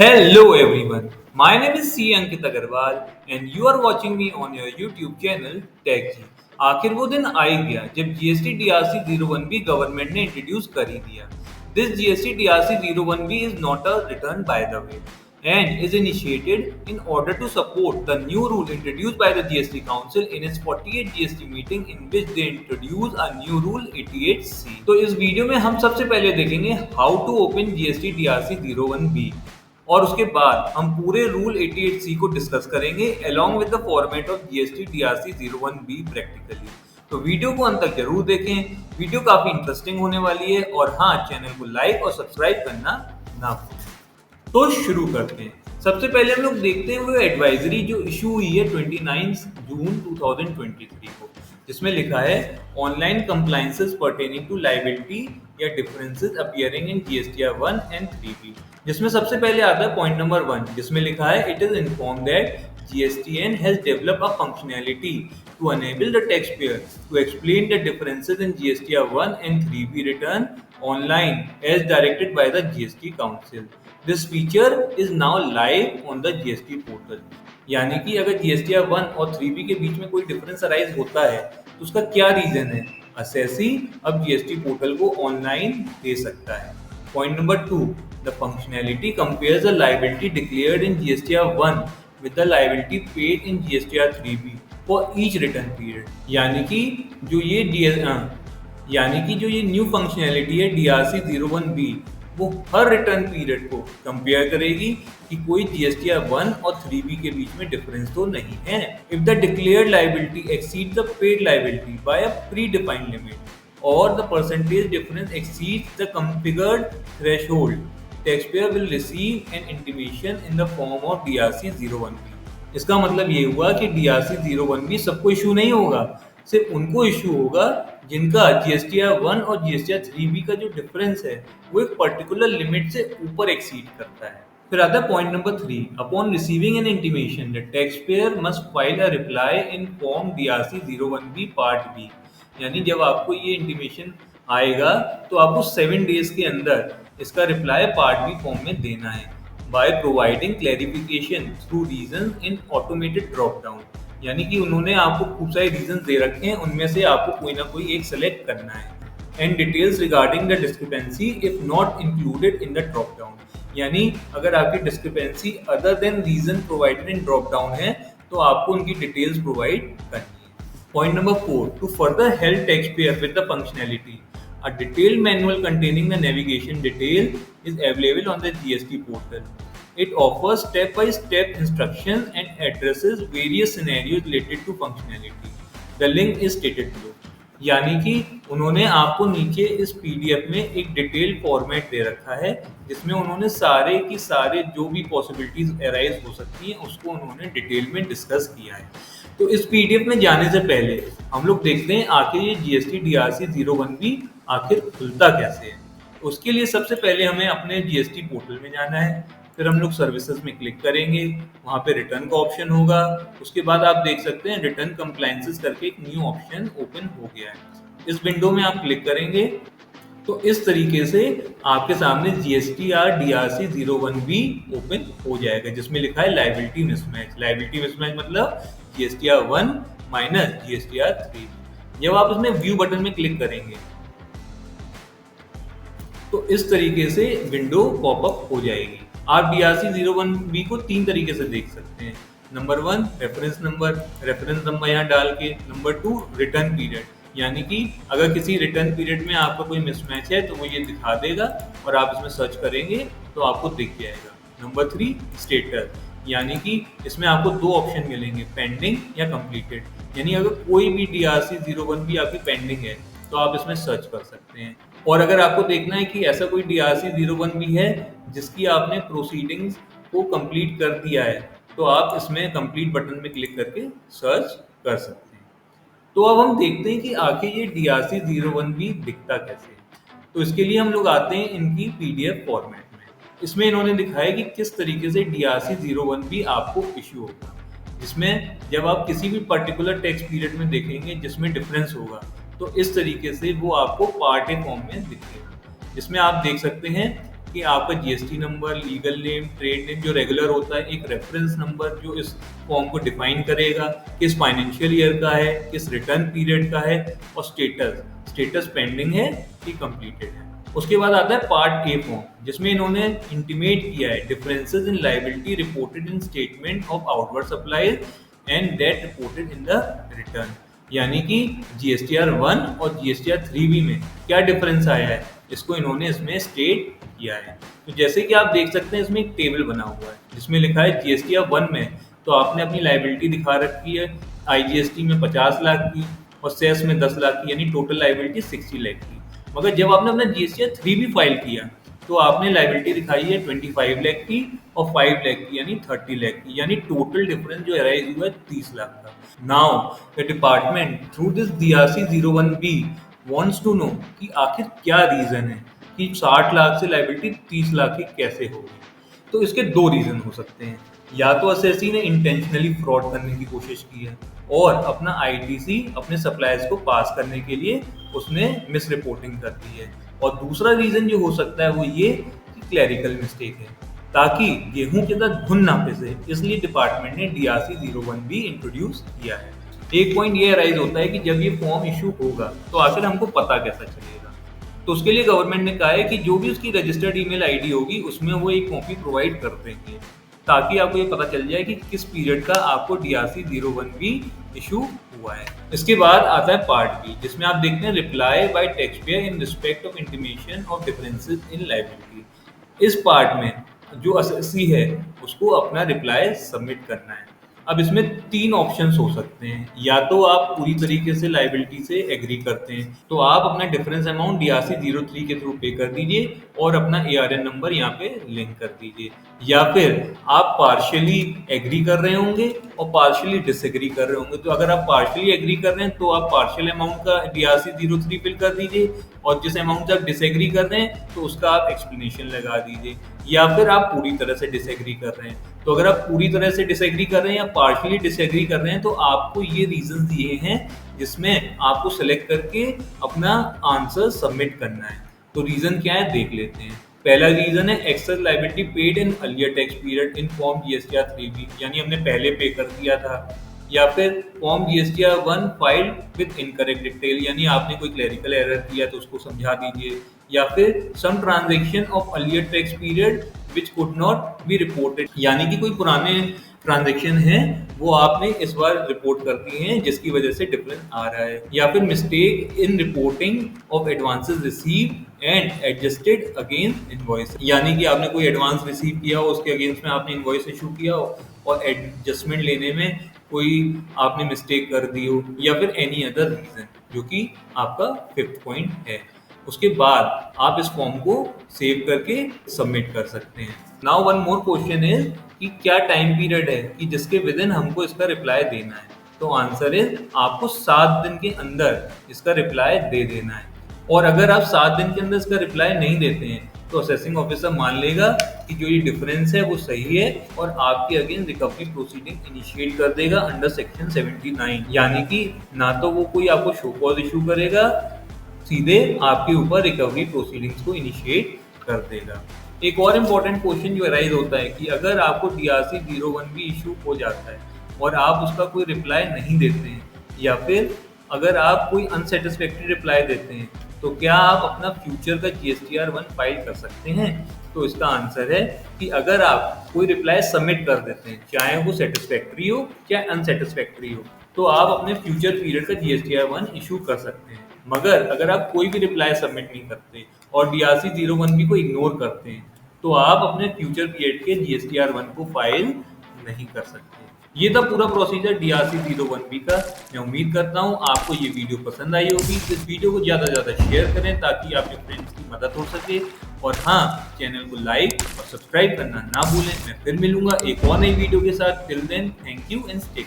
Hello everyone, my name is C. Ankit Agarwal and you are watching me on your YouTube channel TechG। आखिर वो दिन आ ही गया जब GST DRC 01B government ने introduce कर ही दिया। This GST DRC 01B is not a return by the way and is initiated in order to support the new rule introduced by the GST Council in its 48 GST meeting in which they introduce a new rule 88C। तो इस video में हम सबसे पहले देखेंगे how to open GST DRC 01B और उसके बाद हम पूरे रूल 88C को डिस्कस करेंगे along with the format of GST DRC 01B practically. तो वीडियो को अंत तक जरूर देखें, वीडियो काफी इंटरेस्टिंग होने वाली है और हाँ, चैनल को लाइक और सब्सक्राइब करना ना भूलें। तो शुरू करते हैं। सबसे पहले हम लोग देखते हैं वो एडवाइजरी जो इशू हुई है 29 जून 2023 को, जिसमें लिखा है online compliances pertaining to liability या differences appearing in GSTR 1 and 3B। जिसमें सबसे पहले आता है पॉइंट नंबर 1, जिसमें लिखा है it is inform that GSTN has developed a functionality to enable the taxpayer to explain the differences in GSTR 1 and 3B return online as directed by the GST Council. This feature is now live on the GST portal. यानी कि अगर GSTR 1 और 3B के बीच में कोई difference arise होता है तो उसका क्या रीजन है, असेसी अब GST पोर्टल को ऑनलाइन दे सकता है। Point number 2, the functionality compares the liability declared in GSTR 1 with the liability paid in GSTR 3B for each return period। यानी कि जो ये न्यू फंक्शनैलिटी है DRC 01B वो हर रिटर्न पीरियड को कंपेयर करेगी कि कोई GSTR 1 और 3B के बीच में डिफरेंस तो नहीं है। If the declared liability exceed the paid liability by a predefined limit or the percentage difference exceeds the configured threshold, taxpayer will receive an intimation in the form of DRC 01B। इसका मतलब ये हुआ कि DRC 01B सबको issue नहीं होगा, सिर्फ उनको इशू होगा जिनका GSTR 1 और GSTR 3B का जो डिफरेंस है वो एक पर्टिकुलर लिमिट से ऊपर एक्सीड करता है। फिर आता है point number 3, upon receiving N intimation the taxpayer must file a reply in form DRC 01B part B। यानी जब आपको ये इंटीमेशन आएगा तो आपको 7 डेज के अंदर इसका रिप्लाई पार्ट बी फॉर्म में देना है by providing clarification through reason in automated drop down. यानी कि उन्होंने आपको खूब सारे रीजन दे रखे हैं, उनमें से आपको कोई ना कोई एक सेलेक्ट करना है। And details regarding the discrepancy if not included in the drop down. यानी अगर आपकी discrepancy other than reason provided in drop down है तो आपको उनकी डिटेल्स प्रोवाइड करनी है। Point number 4, to further help taxpayer with the functionality, a detailed manual containing the navigation detail is available on the GST portal. It offers step-by-step instructions and addresses various scenarios related to functionality. The link is stated below। यानी कि उन्होंने आपको नीचे इस PDF में एक detail format दे रखा है जिसमें उन्होंने सारे की सारे जो भी पॉसिबिलिटीज अराइज हो सकती हैं उसको उन्होंने डिटेल में डिस्कस किया है। तो इस PDF में जाने से पहले हम लोग देखते हैं आखिर ये GST DRC 01B आखिर खुलता कैसे है। उसके लिए सबसे पहले हमें अपने GST पोर्टल में जाना है, फिर हम लोग सर्विसेज में क्लिक करेंगे, वहाँ पे रिटर्न का ऑप्शन होगा। उसके बाद आप देख सकते हैं रिटर्न कंप्लायंसेस करके एक न्यू ऑप्शन ओपन हो गया है। इस विंडो में आप क्लिक करेंगे तो इस तरीके से आपके सामने GSTR DRC 01B ओपन हो जाएगा जिसमें लिखा है लायबिलिटी मिसमैच। लायबिलिटी मिसमैच मतलब GSTR 1 माइनस GSTR 3। जब आप इसमें व्यू बटन में क्लिक करेंगे तो इस तरीके से विंडो पॉपअप हो जाएगी। आप DRC 01B को 3 तरीके से देख सकते हैं। नंबर 1 रेफरेंस नंबर यहाँ डाल के। नंबर 2 रिटर्न पीरियड, यानी कि अगर किसी रिटर्न पीरियड में आपका कोई मिसमैच है तो वो ये दिखा देगा और आप इसमें सर्च करेंगे तो आपको दिख जाएगा। नंबर 3 स्टेटस, यानी कि इसमें आपको 2 ऑप्शन मिलेंगे, पेंडिंग या कंप्लीटेड। यानी अगर कोई भी DRC 01B आपकी पेंडिंग है तो आप इसमें सर्च कर सकते हैं। और अगर आपको देखना है कि ऐसा कोई DRC 01B है जिसकी आपने प्रोसीडिंग्स को कंप्लीट कर दिया है तो आप इसमें कंप्लीट बटन में क्लिक करके सर्च कर सकते हैं। तो अब हम देखते हैं कि आखिर ये DRC 01B दिखता कैसे है। तो इसके लिए हम लोग आते हैं इनकी PDF फॉर्मेट में। इसमें इन्होंने दिखाया है कि किस तरीके से DRC 01B आपको इश्यू होगा, जिसमें जब आप किसी भी पर्टिकुलर टैक्स पीरियड में देखेंगे जिसमें डिफरेंस होगा तो इस तरीके से वो आपको पार्ट ए फॉर्म में दिखेगा, जिसमें आप देख सकते हैं कि आपका GST number, legal name, trade name जो रेगुलर होता है, एक रेफरेंस नंबर जो इस फॉर्म को डिफाइन करेगा, किस फाइनेंशियल ईयर का है, किस रिटर्न पीरियड का है, और स्टेटस पेंडिंग है कि कंप्लीटेड है। उसके बाद आता है पार्ट ए फॉर्म, जिसमें इन्होंने इंटीमेट किया है differences in liability reported in statement of outward supplies and that reported in the return. यानी कि जीएसटीआर 1 और जीएसटीआर 3B में क्या डिफरेंस आया है, इसको इन्होंने इसमें स्टेट किया है। तो जैसे कि आप देख सकते हैं, इसमें एक टेबल बना हुआ है जिसमें लिखा है जीएसटीआर 1 में तो आपने अपनी लायबिलिटी दिखा रखी है आईजीएसटी में 50 लाख की और सेस में 10 लाख की, यानी टोटल लायबिलिटी 60 लाख की। मगर जब आपने अपना जीएसटीआर 3B फाइल किया तो आपने लायबिलिटी दिखाई है 25 लाख की और 5 लाख की, यानी 30 लाख की, यानी टोटल डिफरेंस जो अराइज हुआ है 30 लाख का। Now the department through this DRC 01B wants to know कि आखिर क्या रीजन है कि 60 लाख से लायबिलिटी 30 लाख की कैसे होगी। तो इसके दो रीजन हो सकते हैं, या तो असेसी ने इंटेंशनली फ्रॉड करने की कोशिश की है और अपना आईटीसी अपने सप्लायर्स को पास करने के लिए उसने मिस रिपोर्टिंग कर दी है, और दूसरा रीजन जो हो सकता है वो ये कि क्लैरिकल मिस्टेक है, ताकि गेहूं के साथ घुन ना पिसे, इसलिए डिपार्टमेंट ने DRC 01B इंट्रोड्यूस किया है। एक पॉइंट ये अराइज होता है कि जब ये फॉर्म इशू होगा तो आखिर हमको पता कैसा चलेगा। तो उसके लिए गवर्नमेंट ने कहा है कि जो भी उसकी रजिस्टर्ड ईमेल आईडी होगी उसमें वो एक कॉपी प्रोवाइड कर देंगे, ताकि आपको ये पता चल जाए कि किस पीरियड का आपको DRC 01B इशू हुआ है। इसके बाद आता है पार्ट बी, जिसमें आप देखते हैं reply by tax payer in respect of intimation of differences in liability. इस पार्ट में जो असेसी है उसको अपना रिप्लाई सबमिट करना है। अब इसमें 3 ऑप्शंस हो सकते हैं, या तो आप पूरी तरीके से लायबिलिटी से एग्री करते हैं तो आप अपना डिफरेंस अमाउंट DRC 03 के थ्रू पे कर दीजिए और अपना ARN नंबर यहाँ पे लिंक कर दीजिए, या फिर आप पार्शियली एग्री कर रहे होंगे और पार्शियली डिसएग्री कर रहे होंगे। तो अगर आप पार्शियली एग्री कर रहे हैं तो आप पार्शियल अमाउंट का DRC 03 फिल कर दीजिए, और जिस अमाउंट से आप डिसएग्री कर रहे हैं तो उसका आप एक्सप्लेनेशन लगा दीजिए, या फिर आप पूरी तरह से डिसएग्री कर रहे हैं। तो अगर आप पूरी तरह से डिसएग्री कर रहे हैं या पार्शियली डिसएग्री कर रहे हैं तो आपको ये रीजंस दिए हैं जिसमें आपको सेलेक्ट करके अपना आंसर सबमिट करना है। तो रीजन क्या है देख लेते हैं। पहला रीजन है excess liability paid in earlier tax period in form GSTR 3B, यानी हमने पहले पे कर दिया था, या फिर form GSTR 1 filed with incorrect detail, यानी आपने कोई क्लरिकल एरर किया तो उसको समझा दीजिए, या फिर some transaction of earlier tax period which could not be reported, यानी कि कोई पुराने ट्रांजैक्शन है वो आपने इस बार रिपोर्ट कर दिए हैं जिसकी वजह से डिफरेंस आ रहा है, या फिर mistake in reporting of advances receive and adjusted against invoice, यानी कि आपने कोई एडवांस रिसीव किया हो उसके अगेंस्ट में आपने इनवॉइस इशू किया हो और एडजस्टमेंट लेने में कोई आपने मिस्टेक कर दी हो, या फिर एनी अदर रीजन, जो कि आपका 5th पॉइंट है। उसके बाद आप इस फॉर्म को सेव करके सबमिट कर सकते हैं। Now one more question is कि क्या टाइम पीरियड है कि जिसके विद इन हमको इसका रिप्लाई देना है। तो आंसर इज आपको 7 दिन के अंदर इसका रिप्लाई दे देना है, और अगर आप 7 दिन के अंदर इसका रिप्लाई नहीं देते हैं तो असेसिंग ऑफिसर मान लेगा कि जो ये डिफरेंस है वो सही है और आपके अगेंस्ट रिकवरी प्रोसीडिंग इनिशिएट कर देगा अंडर सेक्शन 79, यानी कि ना तो वो कोई आपको शो कॉज इशू करेगा, सीधे आपके ऊपर रिकवरी प्रोसीडिंग्स को इनिशिएट कर देगा। एक और इम्पोर्टेंट क्वेश्चन जो अराइज होता है कि अगर आपको DRC 01B इशू हो जाता है और आप उसका कोई रिप्लाई नहीं देते हैं, या फिर अगर आप कोई अनसेटिस्फैक्ट्री रिप्लाई देते हैं, तो क्या आप अपना फ्यूचर का GSTR 1 फाइल कर सकते हैं। तो इसका आंसर है कि अगर आप कोई रिप्लाई सबमिट कर देते हैं, चाहे वो सेटिस्फैक्ट्री हो या अनसेटिस्फैक्ट्री हो, तो आप अपने फ्यूचर पीरियड का GSTR 1 इशू कर सकते हैं। मगर अगर आप कोई भी रिप्लाई सबमिट नहीं करते और DRC 01B को इग्नोर करते हैं, तो आप अपने फ्यूचर पीरियड के GSTR 1 को फाइल नहीं कर सकते। ये था पूरा प्रोसीजर DRC 01B का। मैं उम्मीद करता हूँ आपको ये वीडियो पसंद आई होगी। इस वीडियो को ज़्यादा से ज़्यादा शेयर करें ताकि आपके फ्रेंड्स की मदद हो सके, और हाँ, चैनल को लाइक और सब्सक्राइब करना ना भूलें। मैं फिर मिलूंगा एक और नई वीडियो के साथ। Till then, thank you and stay